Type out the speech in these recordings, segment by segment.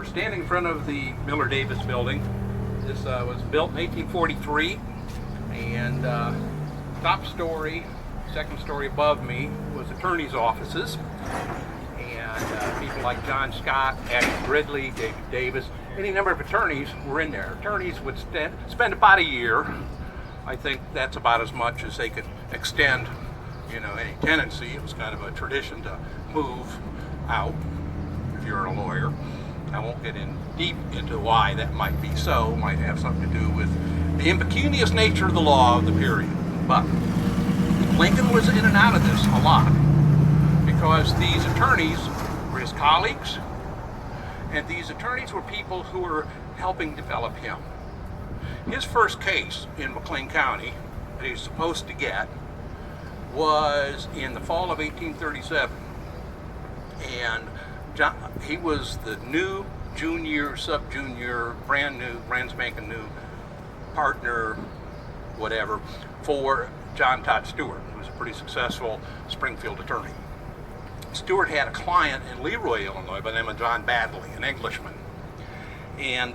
standing in front of the Miller Davis building. This was built in 1843, and top story, second story above me was attorneys' offices, and people like John Scott, Acton Ridley, David Davis, any number of attorneys were in there. Attorneys would spend about a year. I think that's about as much as they could extend, you know, any tenancy. It was kind of a tradition to move out if you're a lawyer. I won't get in deep into why that might be so. It might have something to do with the impecunious nature of the law of the period. But Lincoln was in and out of this a lot because these attorneys were his colleagues, and these attorneys were people who were helping develop him. His first case in McLean County that he was supposed to get was in the fall of 1837, and he was the new junior, sub-junior, brand spanking new partner, whatever, for John Todd Stewart, who was a pretty successful Springfield attorney. Stewart had a client in Leroy, Illinois, by the name of John Baddeley, an Englishman. And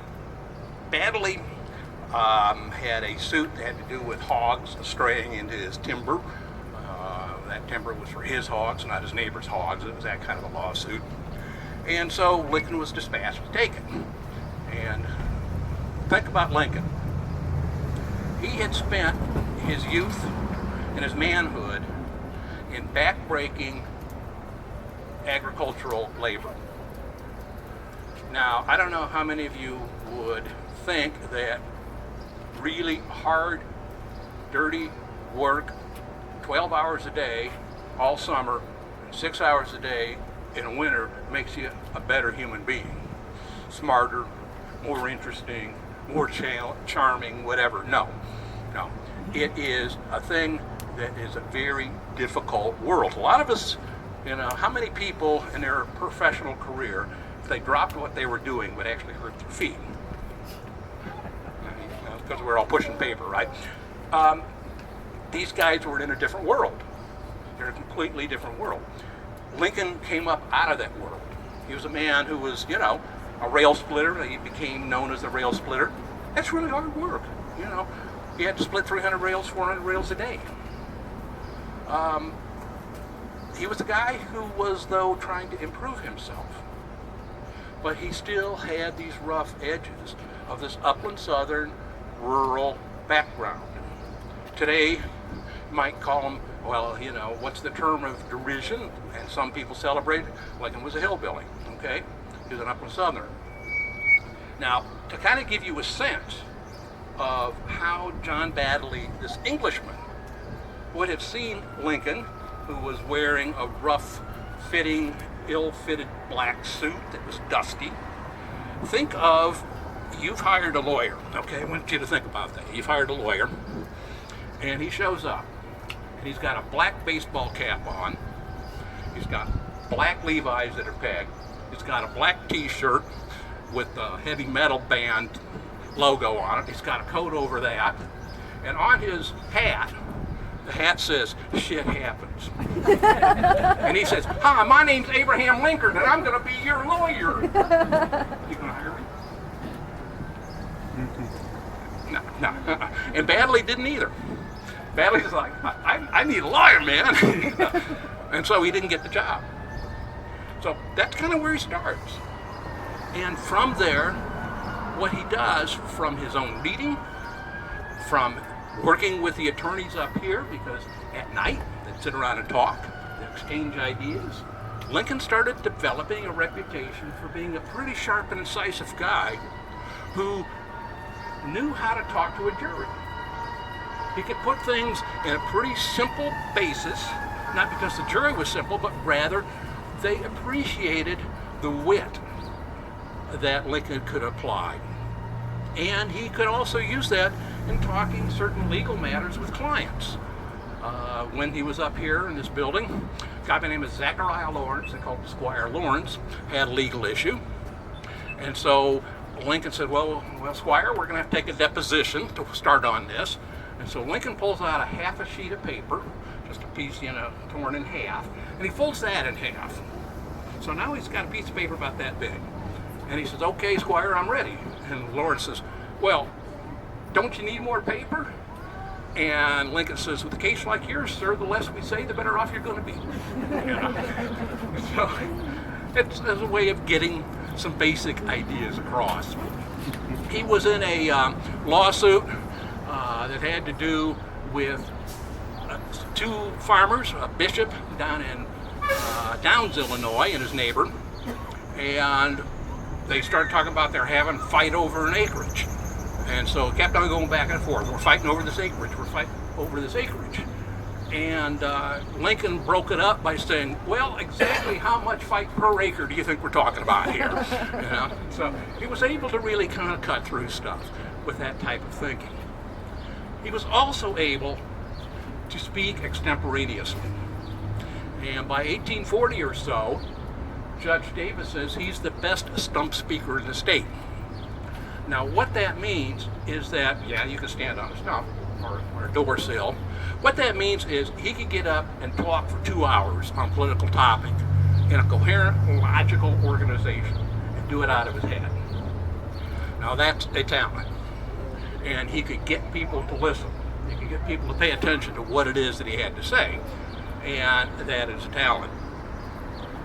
Baddeley had a suit that had to do with hogs straying into his timber. That timber was for his hogs, not his neighbor's hogs. It was that kind of a lawsuit. And so Lincoln was dispatched to take it. And think about Lincoln. He had spent his youth and his manhood in backbreaking agricultural labor. Now, I don't know how many of you would think that really hard, dirty work, 12 hours a day, all summer, 6 hours a day in winter makes you a better human being. Smarter, more interesting, more charming, whatever. No. It is a thing that is a very difficult world. A lot of us, you know, how many people in their professional career, if they dropped what they were doing, would actually hurt their feet? Because we're all pushing paper, right? These guys were in a different world. They're a completely different world. Lincoln came up out of that world. He was a man who was, you know, a rail splitter. He became known as the rail splitter. That's really hard work, you know. He had to split 300 rails, 400 rails a day. He was a guy who was, though, trying to improve himself. But he still had these rough edges of this upland southern rural background. Today, you might call him, well, you know, what's the term of derision? And some people celebrate Lincoln was a hillbilly, okay? He was an upland southerner. Now, to kind of give you a sense of how John Baddeley, this Englishman, would have seen Lincoln, who was wearing a rough-fitting, ill-fitted black suit that was dusty. Think of, you've hired a lawyer, okay? I want you to think about that. You've hired a lawyer, and he shows up, and he's got a black baseball cap on. He's got black Levi's that are pegged. He's got a black t-shirt with the heavy metal band logo on it. He's got a coat over that. And on his hat, the hat says, "Shit happens." And he says, "Hi, my name's Abraham Lincoln, and I'm going to be your lawyer." You going to hire me? No. And Baddeley didn't either. Baddeley's like, I need a lawyer, man. And so he didn't get the job. So that's kind of where he starts. And from there, what he does from his own reading, from working with the attorneys up here, because at night they'd sit around and talk, they'd exchange ideas, Lincoln started developing a reputation for being a pretty sharp and incisive guy who knew how to talk to a jury. He could put things in a pretty simple basis, not because the jury was simple, but rather they appreciated the wit that Lincoln could apply. And he could also use that in talking certain legal matters with clients. When he was up here in this building, a guy by the name of Zachariah Lawrence, they called him Squire Lawrence, had a legal issue. And so Lincoln said, well, Squire, we're going to have to take a deposition to start on this. And so Lincoln pulls out a half a sheet of paper, just a piece, torn in half, and he folds that in half. So now he's got a piece of paper about that big. And he says, okay, Squire, I'm ready. And Lawrence says, well, don't you need more paper? And Lincoln says, with a case like yours, sir, the less we say, the better off you're going to be. You know? So it's a way of getting some basic ideas across. He was in a lawsuit that had to do with two farmers, a bishop down in Downs, Illinois, and his neighbor, and they started talking about they're having a fight over an acreage. And so it kept on going back and forth. We're fighting over this acreage. We're fighting over this acreage. And Lincoln broke it up by saying, well, exactly how much fight per acre do you think we're talking about here? You know? So he was able to really kind of cut through stuff with that type of thinking. He was also able to speak extemporaneously. And by 1840 or so, Judge Davis says he's the best stump speaker in the state. Now, what that means is that, yeah, you can stand on a stump or a door sill. What that means is he could get up and talk for 2 hours on a political topic in a coherent, logical organization and do it out of his head. Now, that's a talent. And he could get people to listen. He could get people to pay attention to what it is that he had to say. And that is a talent.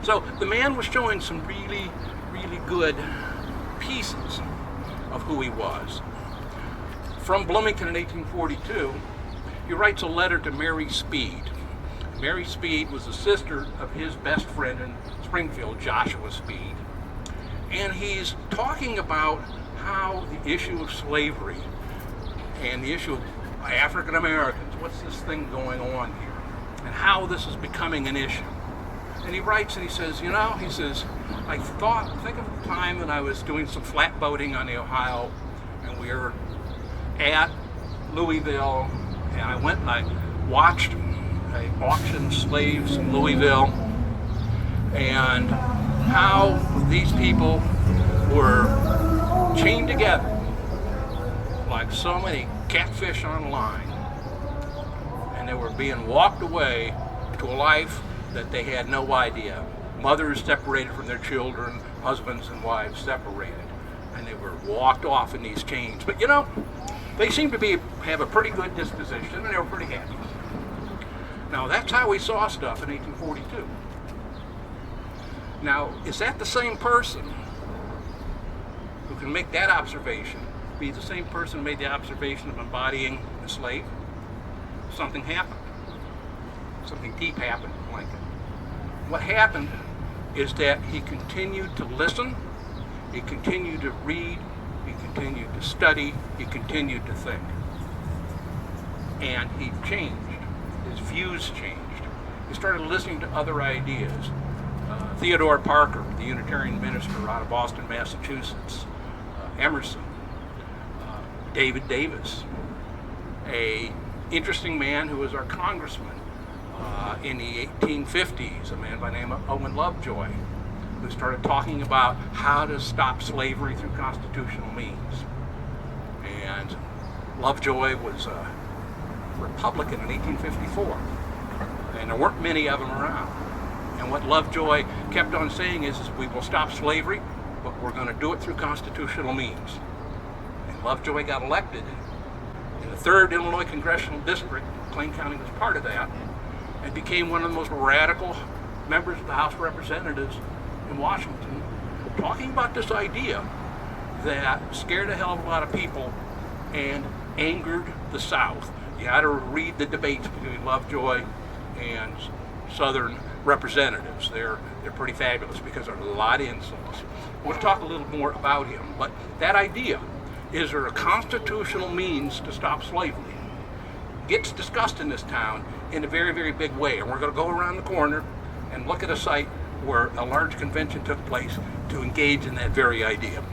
So the man was showing some really, really good pieces of who he was. From Bloomington in 1842, he writes a letter to Mary Speed. Mary Speed was the sister of his best friend in Springfield, Joshua Speed. And he's talking about how the issue of slavery and the issue of African Americans, what's this thing going on here, and how this is becoming an issue. And he writes and he says, you know, he says, think of the time that I was doing some flatboating on the Ohio, and we were at Louisville, and I went and I watched an auction slaves in Louisville, and how these people were chained together like so many catfish on a line, and they were being walked away to a life that they had no idea. Mothers separated from their children, husbands and wives separated, and they were walked off in these chains. But you know, they seemed to have a pretty good disposition, and they were pretty happy. Now that's how we saw stuff in 1842. Now, is that the same person who can make that observation, be the same person who made the observation of embodying a slave? Something happened. Something deep happened in Lincoln. What happened is that he continued to listen, he continued to read, he continued to study, he continued to think. And he changed. His views changed. He started listening to other ideas. Theodore Parker, the Unitarian minister out of Boston, Massachusetts, Emerson, David Davis, a interesting man who was our congressman in the 1850s, a man by the name of Owen Lovejoy, who started talking about how to stop slavery through constitutional means. And Lovejoy was a Republican in 1854, and there weren't many of them around. And what Lovejoy kept on saying is we will stop slavery, but we're going to do it through constitutional means. And Lovejoy got elected in the 3rd Illinois Congressional District. McLean County was part of that, and became one of the most radical members of the House of Representatives in Washington, talking about this idea that scared a hell of a lot of people and angered the South. You had to read the debates between Lovejoy and Southern representatives. They're pretty fabulous because there's a lot of insults. We'll talk a little more about him, but that idea, is there a constitutional means to stop slavery, gets discussed in this town in a very, very big way. And we're going to go around the corner and look at a site where a large convention took place to engage in that very idea.